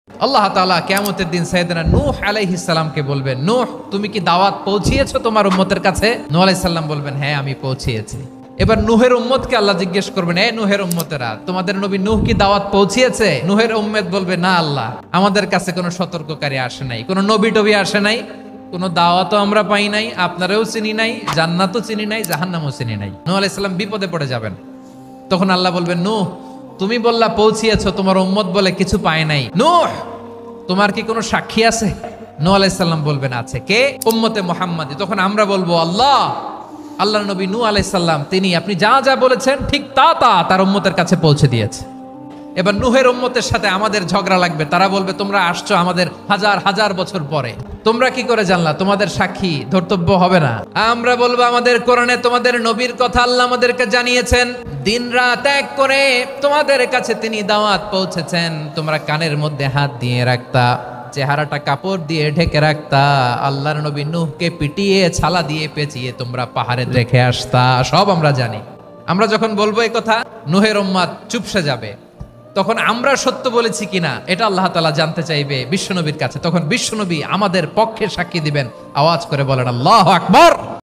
আল্লাহ তাআলা কিয়ামতের দিন সাইয়েদনা নূহ আলাইহিস সালামকে বলবেন, নূহ তুমি কি দাওয়াত পৌঁছিয়েছো তোমার উম্মতের কাছে? নূহ আলাইহিস সালাম বলবেন, হ্যাঁ আমি পৌঁছিয়েছি। এবার নূহের উম্মতকে আল্লাহ জিজ্ঞেস করবেন, এ নূহের উম্মতেরা, তোমাদের নবী নূহ কি দাওয়াত পৌঁছিয়েছে? নূহের উম্মত বলবে, না আল্লাহ, আমাদের কাছে কোনো সতর্ককারী আসে নাই, কোনো নবী টবি আসে নাই, কোনো দাওয়াতও আমরা পাই নাই, আপনারাও চিনি নাই, জান্নাতও চিনি নাই, জাহান্নামও চিনি নাই। নূহ আলাইহিস সালাম বিপদে পড়ে যাবেন। তখন আল্লাহ বলবেন, নূহ তুমি বললা পৌঁছিয়েছো, তোমার উম্মত বলে কিছু পায় নাই। নূহ তোমার কি কোনো সাক্ষী আছে? নূহ আলাইহিস সালাম বলবেন, আছে। কে? উম্মতে মুহাম্মাদি। তখন আমরা বলবো, আল্লাহর নবী নূহ আলাইহিস সালাম তিনি আপনি যা যা বলেছেন ঠিক তা তার উম্মতের কাছে পৌঁছে দিয়েছে। এবার নূহের উম্মতের সাথে আমাদের ঝগড়া লাগবে। তারা বলবে, তোমরা আসছো আমাদের হাজার হাজার বছর পরে, তোমরা কি করে জানলা? তোমাদের সাক্ষী ধর্তব্য হবে না। আমরা বলবো, আমাদের কোরআনে তোমাদের নবীর কথা আল্লাহ আমাদেরকে জানিয়েছেন, দিন রাত এক করে তোমাদের কাছে তিনি দাওয়াত পৌঁছেছেন। তোমরা কানের মধ্যে হাত দিয়ে রাখতা, চেহারাটা কাপড় দিয়ে ঢেকে রাখতা, আল্লাহর নবী নূহকে পিটিয়ে ছালা দিয়ে পেঁচিয়ে তোমরা পাহাড়ে রেখে আসতা, সব আমরা জানি। আমরা যখন বলবো এই কথা, নূহের উম্মত চুপসে যাবে। তখন আমরা সত্য বলেছি কিনা এটা আল্লাহ তাআলা জানতে চাইবে বিশ্বনবীর কাছে। তখন বিশ্বনবী আমাদের পক্ষে সাক্ষী দিবেন। আওয়াজ করে বলেন, আল্লাহু আকবার।